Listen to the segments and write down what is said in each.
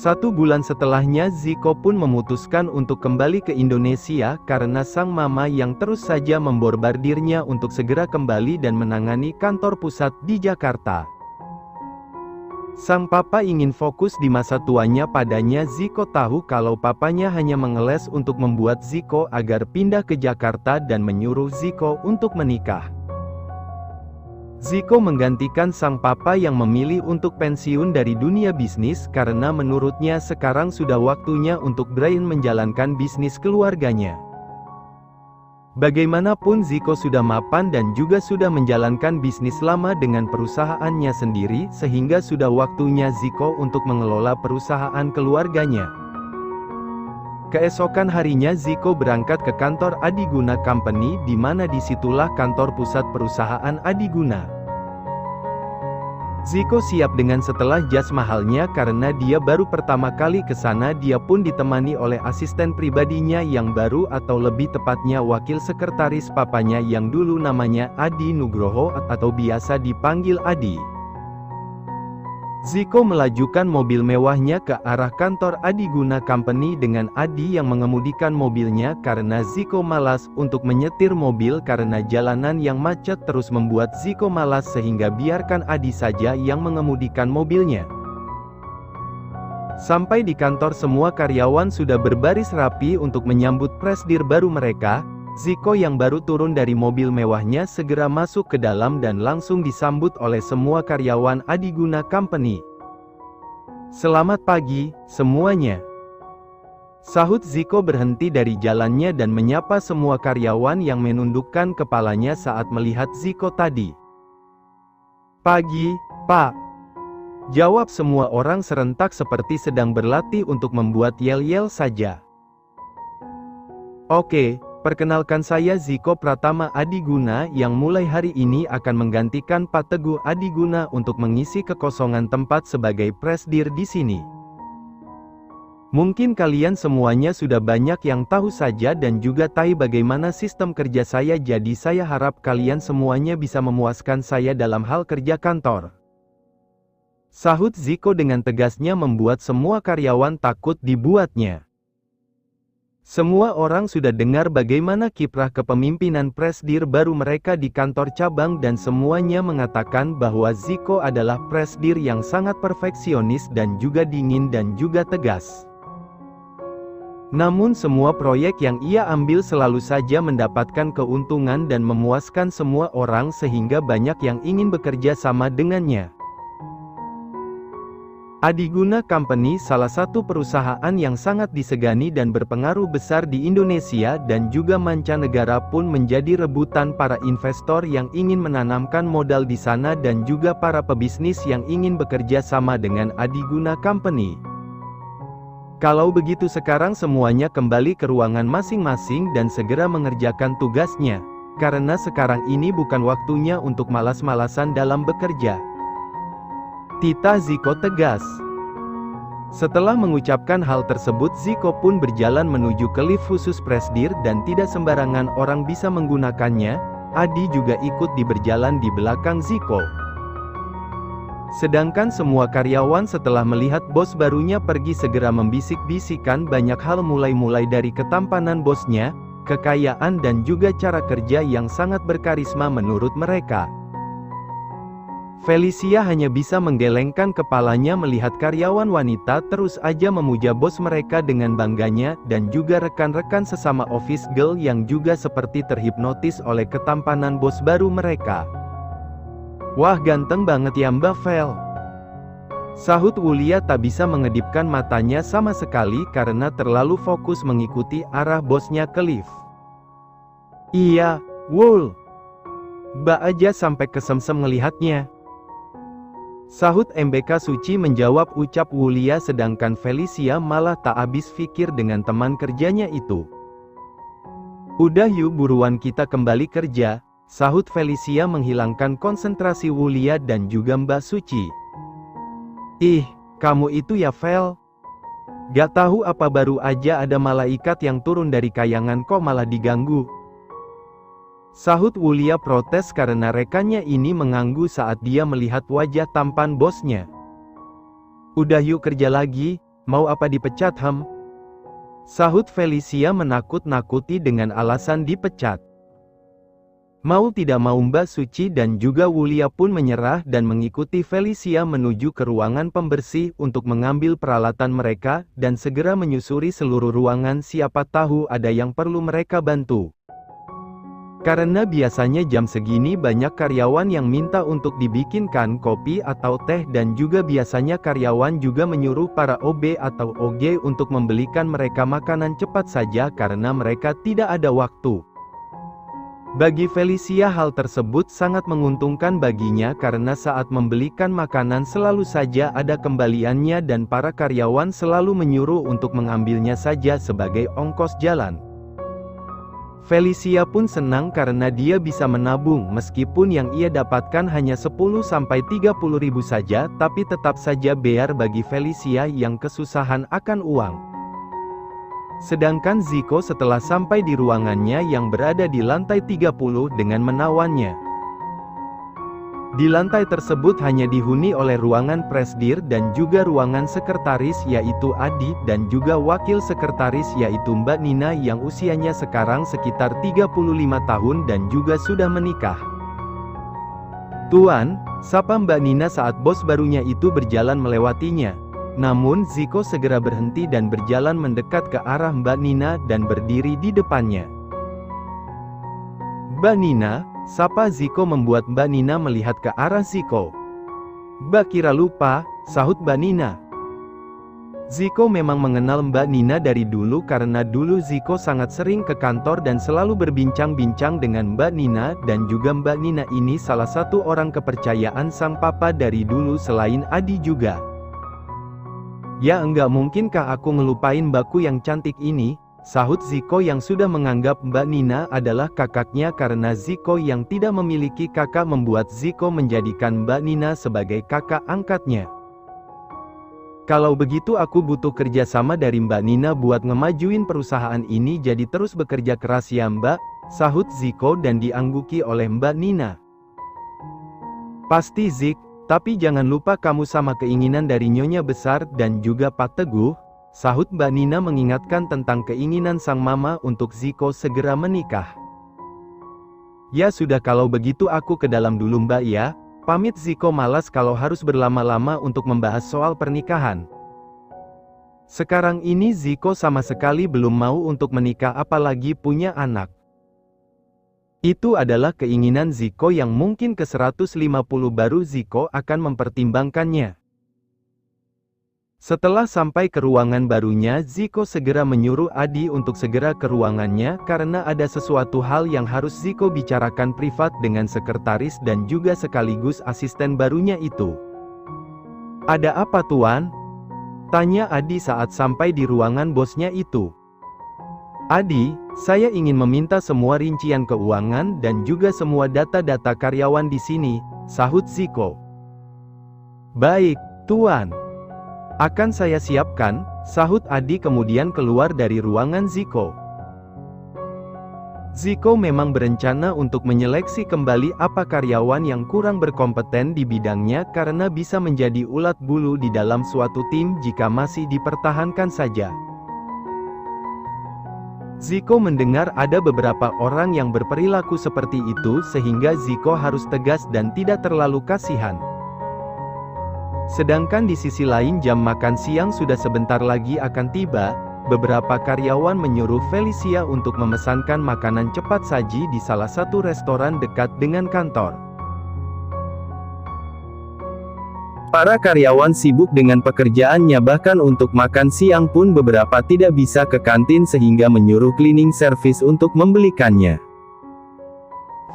1 bulan setelahnya Ziko pun memutuskan untuk kembali ke Indonesia karena sang mama yang terus saja memborbardirnya untuk segera kembali dan menangani kantor pusat di Jakarta. Sang papa ingin fokus di masa tuanya padanya. Ziko tahu kalau papanya hanya mengeles untuk membuat Ziko agar pindah ke Jakarta dan menyuruh Ziko untuk menikah. Ziko menggantikan sang papa yang memilih untuk pensiun dari dunia bisnis karena menurutnya sekarang sudah waktunya untuk Brian menjalankan bisnis keluarganya. Bagaimanapun Ziko sudah mapan dan juga sudah menjalankan bisnis lama dengan perusahaannya sendiri sehingga sudah waktunya Ziko untuk mengelola perusahaan keluarganya. Keesokan harinya Ziko berangkat ke kantor Adiguna Company di mana disitulah kantor pusat perusahaan Adiguna. Ziko siap dengan setelah jas mahalnya karena dia baru pertama kali ke sana. Dia pun ditemani oleh asisten pribadinya yang baru atau lebih tepatnya wakil sekretaris papanya yang dulu namanya Adi Nugroho atau biasa dipanggil Adi. Ziko melajukan mobil mewahnya ke arah kantor Adiguna Company dengan Adi yang mengemudikan mobilnya karena Ziko malas untuk menyetir mobil karena jalanan yang macet terus membuat Ziko malas sehingga biarkan Adi saja yang mengemudikan mobilnya. Sampai di kantor semua karyawan sudah berbaris rapi untuk menyambut presidir baru mereka. Ziko yang baru turun dari mobil mewahnya segera masuk ke dalam dan langsung disambut oleh semua karyawan Adiguna Company. "Selamat pagi, semuanya," sahut Ziko berhenti dari jalannya dan menyapa semua karyawan yang menundukkan kepalanya saat melihat Ziko tadi. "Pagi, Pak," jawab semua orang serentak seperti sedang berlatih untuk membuat yel-yel saja. "Oke. Perkenalkan saya Ziko Pratama Adiguna yang mulai hari ini akan menggantikan Pak Teguh Adiguna untuk mengisi kekosongan tempat sebagai presidir di sini. Mungkin kalian semuanya sudah banyak yang tahu saja dan juga tahu bagaimana sistem kerja saya, jadi saya harap kalian semuanya bisa memuaskan saya dalam hal kerja kantor," sahut Ziko dengan tegasnya membuat semua karyawan takut dibuatnya. Semua orang sudah dengar bagaimana kiprah kepemimpinan presidir baru mereka di kantor cabang dan semuanya mengatakan bahwa Ziko adalah presidir yang sangat perfeksionis dan juga dingin dan juga tegas. Namun semua proyek yang ia ambil selalu saja mendapatkan keuntungan dan memuaskan semua orang sehingga banyak yang ingin bekerja sama dengannya. Adiguna Company salah satu perusahaan yang sangat disegani dan berpengaruh besar di Indonesia dan juga mancanegara pun menjadi rebutan para investor yang ingin menanamkan modal di sana dan juga para pebisnis yang ingin bekerja sama dengan Adiguna Company. Kalau begitu sekarang semuanya kembali ke ruangan masing-masing dan segera mengerjakan tugasnya, karena sekarang ini bukan waktunya untuk malas-malasan dalam bekerja, titah Ziko tegas. Setelah mengucapkan hal tersebut Ziko pun berjalan menuju ke lift khusus presidir dan tidak sembarangan orang bisa menggunakannya. Adi juga ikut berjalan di belakang Ziko. Sedangkan semua karyawan setelah melihat bos barunya pergi segera membisik-bisikan banyak hal mulai dari ketampanan bosnya, kekayaan dan juga cara kerja yang sangat berkarisma menurut mereka. Felicia hanya bisa menggelengkan kepalanya melihat karyawan wanita terus aja memuja bos mereka dengan bangganya dan juga rekan-rekan sesama office girl yang juga seperti terhipnotis oleh ketampanan bos baru mereka. "Wah, ganteng banget ya Mbak Vel," sahut Wulia tak bisa mengedipkan matanya sama sekali karena terlalu fokus mengikuti arah bosnya ke lift. "Iya, Wul. Mbak aja sampai kesemsem ngelihatnya," sahut MBK Suci menjawab ucap Wulia sedangkan Felicia malah tak habis pikir dengan teman kerjanya itu. "Udah yuk buruan kita kembali kerja," sahut Felicia menghilangkan konsentrasi Wulia dan juga Mbak Suci. "Ih, kamu itu ya Vel. Gak tahu apa baru aja ada malaikat yang turun dari kayangan kok malah diganggu," sahut Wulia protes karena rekannya ini mengganggu saat dia melihat wajah tampan bosnya. "Udah yuk kerja lagi, mau apa dipecat Sahut Felicia menakut-nakuti dengan alasan dipecat. Mau tidak mau Mbak Suci dan juga Wulia pun menyerah dan mengikuti Felicia menuju ke ruangan pembersih untuk mengambil peralatan mereka, dan segera menyusuri seluruh ruangan siapa tahu ada yang perlu mereka bantu. Karena biasanya jam segini banyak karyawan yang minta untuk dibikinkan kopi atau teh dan juga biasanya karyawan juga menyuruh para OB atau OG untuk membelikan mereka makanan cepat saja karena mereka tidak ada waktu. Bagi Felicia hal tersebut sangat menguntungkan baginya karena saat membelikan makanan selalu saja ada kembaliannya dan para karyawan selalu menyuruh untuk mengambilnya saja sebagai ongkos jalan. Felicia pun senang karena dia bisa menabung meskipun yang ia dapatkan hanya 10-30 ribu saja, tapi tetap saja bear bagi Felicia yang kesusahan akan uang. Sedangkan Zico setelah sampai di ruangannya yang berada di lantai 30 dengan menawannya. Di lantai tersebut hanya dihuni oleh ruangan presdir dan juga ruangan sekretaris yaitu Adi dan juga wakil sekretaris yaitu Mbak Nina yang usianya sekarang sekitar 35 tahun dan juga sudah menikah. "Tuan," sapa Mbak Nina saat bos barunya itu berjalan melewatinya. Namun Zico segera berhenti dan berjalan mendekat ke arah Mbak Nina dan berdiri di depannya. "Mbak Nina," sapa Zico membuat Mbak Nina melihat ke arah Zico. "Mbak kira lupa," sahut Mbak Nina. Zico memang mengenal Mbak Nina dari dulu karena dulu Zico sangat sering ke kantor dan selalu berbincang-bincang dengan Mbak Nina dan juga Mbak Nina ini salah satu orang kepercayaan sang papa dari dulu selain Adi juga. "Ya enggak mungkinkah aku ngelupain mbakku yang cantik ini," sahut Zico yang sudah menganggap Mbak Nina adalah kakaknya karena Zico yang tidak memiliki kakak membuat Zico menjadikan Mbak Nina sebagai kakak angkatnya. "Kalau begitu aku butuh kerja sama dari Mbak Nina buat ngemajuin perusahaan ini jadi terus bekerja keras ya Mbak," sahut Zico dan diangguki oleh Mbak Nina. "Pasti Zik. Tapi jangan lupa kamu sama keinginan dari Nyonya Besar dan juga Pak Teguh," sahut Mbak Nina mengingatkan tentang keinginan sang mama untuk Zico segera menikah. "Ya sudah kalau begitu aku ke dalam dulu Mbak ya, pamit." Zico malas kalau harus berlama-lama untuk membahas soal pernikahan. Sekarang ini Zico sama sekali belum mau untuk menikah apalagi punya anak. Itu adalah keinginan Zico yang mungkin ke 150 baru Zico akan mempertimbangkannya. Setelah sampai ke ruangan barunya Zico segera menyuruh Adi untuk segera ke ruangannya karena ada sesuatu hal yang harus Zico bicarakan privat dengan sekretaris dan juga sekaligus asisten barunya itu. "Ada apa Tuan?" tanya Adi saat sampai di ruangan bosnya itu. "Adi, saya ingin meminta semua rincian keuangan dan juga semua data-data karyawan di sini," sahut Zico. "Baik, Tuan. Akan saya siapkan," sahut Adi kemudian keluar dari ruangan Zico. Zico memang berencana untuk menyeleksi kembali apa karyawan yang kurang berkompeten di bidangnya karena bisa menjadi ulat bulu di dalam suatu tim jika masih dipertahankan saja. Zico mendengar ada beberapa orang yang berperilaku seperti itu sehingga Zico harus tegas dan tidak terlalu kasihan. Sedangkan di sisi lain jam makan siang sudah sebentar lagi akan tiba, beberapa karyawan menyuruh Felicia untuk memesankan makanan cepat saji di salah satu restoran dekat dengan kantor. Para karyawan sibuk dengan pekerjaannya bahkan untuk makan siang pun beberapa tidak bisa ke kantin sehingga menyuruh cleaning service untuk membelikannya.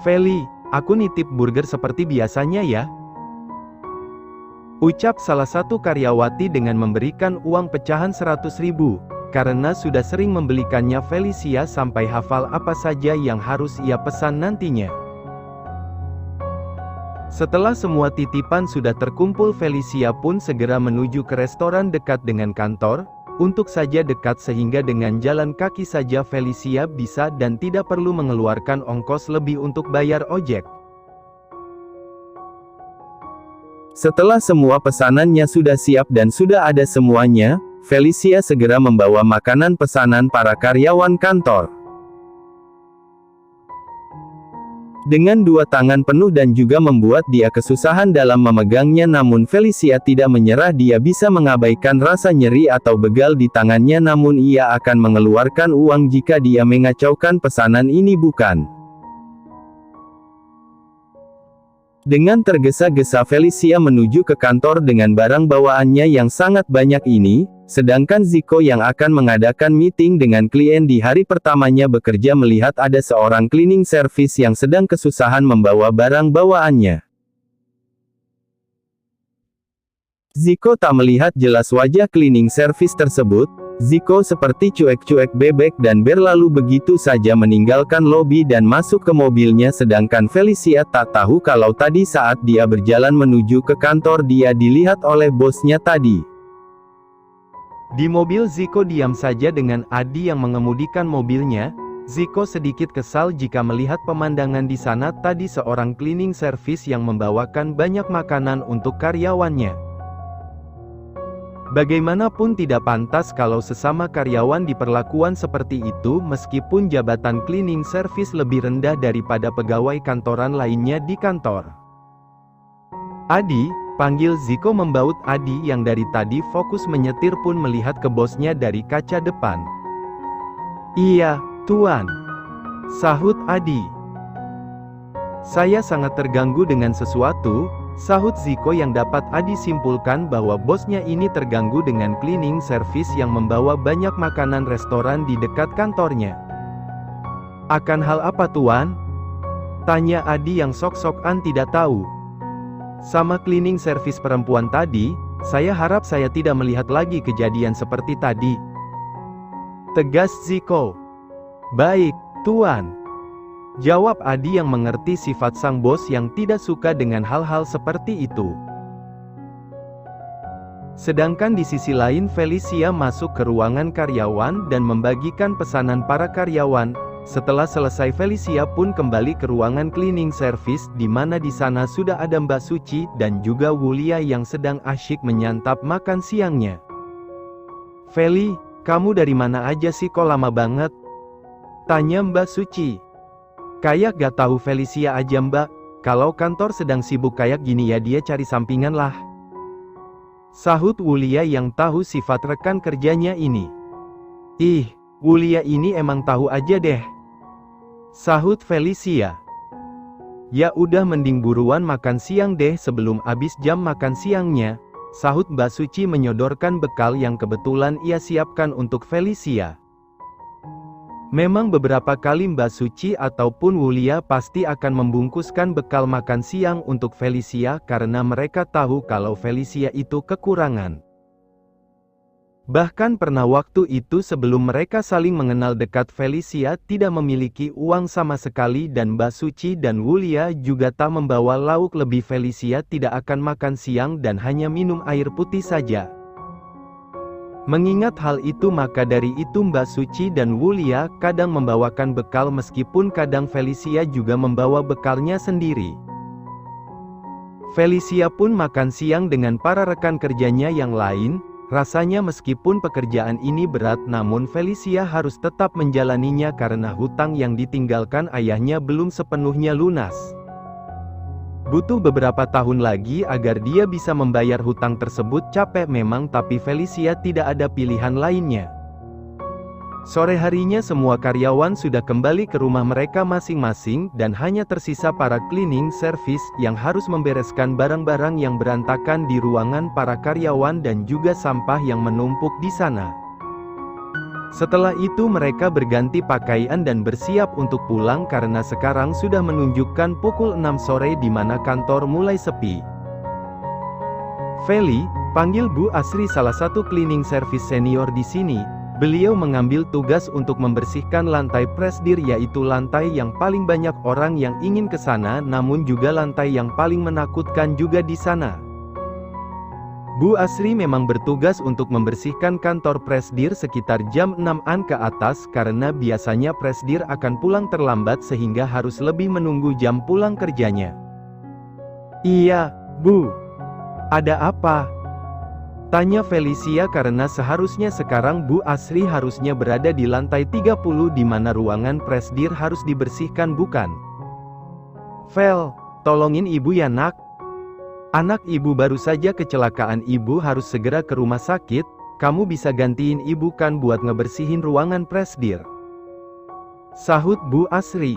"Feli, aku nitip burger seperti biasanya ya," ucap salah satu karyawati dengan memberikan uang pecahan 100.000, karena sudah sering membelikannya Felicia sampai hafal apa saja yang harus ia pesan nantinya. Setelah semua titipan sudah terkumpul Felicia pun segera menuju ke restoran dekat dengan kantor, untuk saja dekat sehingga dengan jalan kaki saja Felicia bisa dan tidak perlu mengeluarkan ongkos lebih untuk bayar ojek. Setelah semua pesanannya sudah siap dan sudah ada semuanya, Felicia segera membawa makanan pesanan para karyawan kantor. Dengan dua tangan penuh dan juga membuat dia kesusahan dalam memegangnya, namun Felicia tidak menyerah. Dia bisa mengabaikan rasa nyeri atau begal di tangannya, namun ia akan mengeluarkan uang jika dia mengacaukan pesanan ini, bukan? Dengan tergesa-gesa Felicia menuju ke kantor dengan barang bawaannya yang sangat banyak ini, sedangkan Zico yang akan mengadakan meeting dengan klien di hari pertamanya bekerja melihat ada seorang cleaning service yang sedang kesusahan membawa barang bawaannya. Zico tak melihat jelas wajah cleaning service tersebut. Zico seperti cuek-cuek bebek dan berlalu begitu saja meninggalkan lobi dan masuk ke mobilnya, sedangkan Felicia tak tahu kalau tadi saat dia berjalan menuju ke kantor dia dilihat oleh bosnya tadi. Di mobil Zico diam saja dengan Adi yang mengemudikan mobilnya. Zico sedikit kesal jika melihat pemandangan di sana tadi seorang cleaning service yang membawakan banyak makanan untuk karyawannya. Bagaimanapun tidak pantas kalau sesama karyawan diperlakukan seperti itu, meskipun jabatan cleaning service lebih rendah daripada pegawai kantoran lainnya di kantor. Adi, panggil Zico. Membaut Adi yang dari tadi fokus menyetir pun melihat ke bosnya dari kaca depan. "Iya, Tuan," sahut Adi. "Saya sangat terganggu dengan sesuatu," sahut Zico, yang dapat Adi simpulkan bahwa bosnya ini terganggu dengan cleaning service yang membawa banyak makanan restoran di dekat kantornya. "Akan hal apa, Tuan?" tanya Adi yang sok-sokan tidak tahu. "Sama cleaning service perempuan tadi, saya harap saya tidak melihat lagi kejadian seperti tadi," tegas Zico. "Baik, Tuan," jawab Adi yang mengerti sifat sang bos yang tidak suka dengan hal-hal seperti itu. Sedangkan di sisi lain Felicia masuk ke ruangan karyawan dan membagikan pesanan para karyawan. Setelah selesai Felicia pun kembali ke ruangan cleaning service, di mana di sana sudah ada Mbak Suci dan juga Wulia yang sedang asyik menyantap makan siangnya. "Feli, kamu dari mana aja sih, kok lama banget?" tanya Mbak Suci. "Kayak gak tahu Felicia aja, Mbak. Kalau kantor sedang sibuk kayak gini ya dia cari sampingan lah," sahut Wulia yang tahu sifat rekan kerjanya ini. "Ih, Wulia ini emang tahu aja deh," sahut Felicia. "Ya udah mending buruan makan siang deh sebelum habis jam makan siangnya," sahut Mbak Suci menyodorkan bekal yang kebetulan ia siapkan untuk Felicia. Memang beberapa kali Mbak Suci ataupun Wulia pasti akan membungkuskan bekal makan siang untuk Felicia karena mereka tahu kalau Felicia itu kekurangan. Bahkan pernah waktu itu sebelum mereka saling mengenal dekat, Felicia tidak memiliki uang sama sekali dan Mbak Suci dan Wulia juga tak membawa lauk lebih. Felicia tidak akan makan siang dan hanya minum air putih saja. Mengingat hal itu, maka dari itu Mbak Suci dan Wulia kadang membawakan bekal meskipun kadang Felicia juga membawa bekalnya sendiri. Felicia pun makan siang dengan para rekan kerjanya yang lain. Rasanya meskipun pekerjaan ini berat, namun Felicia harus tetap menjalaninya karena hutang yang ditinggalkan ayahnya belum sepenuhnya lunas. Butuh beberapa tahun lagi agar dia bisa membayar hutang tersebut. Capek memang, tapi Felicia tidak ada pilihan lainnya. Sore harinya semua karyawan sudah kembali ke rumah mereka masing-masing dan hanya tersisa para cleaning service yang harus membereskan barang-barang yang berantakan di ruangan para karyawan dan juga sampah yang menumpuk di sana. Setelah itu mereka berganti pakaian dan bersiap untuk pulang karena sekarang sudah menunjukkan pukul 6 sore di mana kantor mulai sepi. "Feli, panggil Bu Asri," salah satu cleaning service senior di sini. Beliau mengambil tugas untuk membersihkan lantai presdir, yaitu lantai yang paling banyak orang yang ingin ke sana, namun juga lantai yang paling menakutkan juga di sana. Bu Asri memang bertugas untuk membersihkan kantor presdir sekitar jam 6-an ke atas karena biasanya presdir akan pulang terlambat sehingga harus lebih menunggu jam pulang kerjanya. "Iya, Bu. Ada apa?" Tanya Felicia karena seharusnya sekarang Bu Asri harusnya berada di lantai 30 di mana ruangan presdir harus dibersihkan bukan? Fel, tolongin ibu ya nak. Anak ibu baru saja kecelakaan, ibu harus segera ke rumah sakit, kamu bisa gantiin ibu kan buat ngebersihin ruangan presdir. Sahut Bu Asri.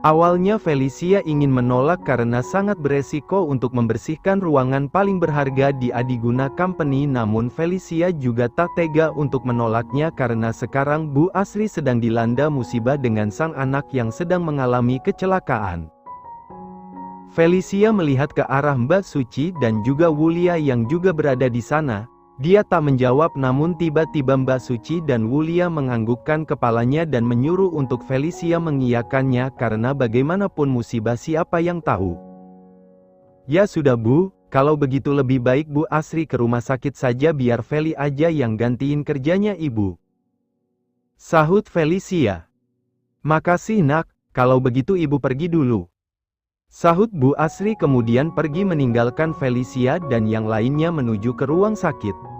Awalnya Felicia ingin menolak karena sangat beresiko untuk membersihkan ruangan paling berharga di Adiguna Company, namun Felicia juga tak tega untuk menolaknya karena sekarang Bu Asri sedang dilanda musibah dengan sang anak yang sedang mengalami kecelakaan. Felicia melihat ke arah Mbak Suci dan juga Wulia yang juga berada di sana. Dia tak menjawab, namun tiba-tiba Mbak Suci dan Wulia menganggukkan kepalanya dan menyuruh untuk Felicia mengiyakannya karena bagaimanapun musibah siapa yang tahu. Ya sudah Bu, kalau begitu lebih baik Bu Asri ke rumah sakit saja biar Feli aja yang gantiin kerjanya ibu. Sahut Felicia. Makasih nak, kalau begitu ibu pergi dulu. Sahut Bu Asri kemudian pergi meninggalkan Felicia dan yang lainnya menuju ke ruang sakit.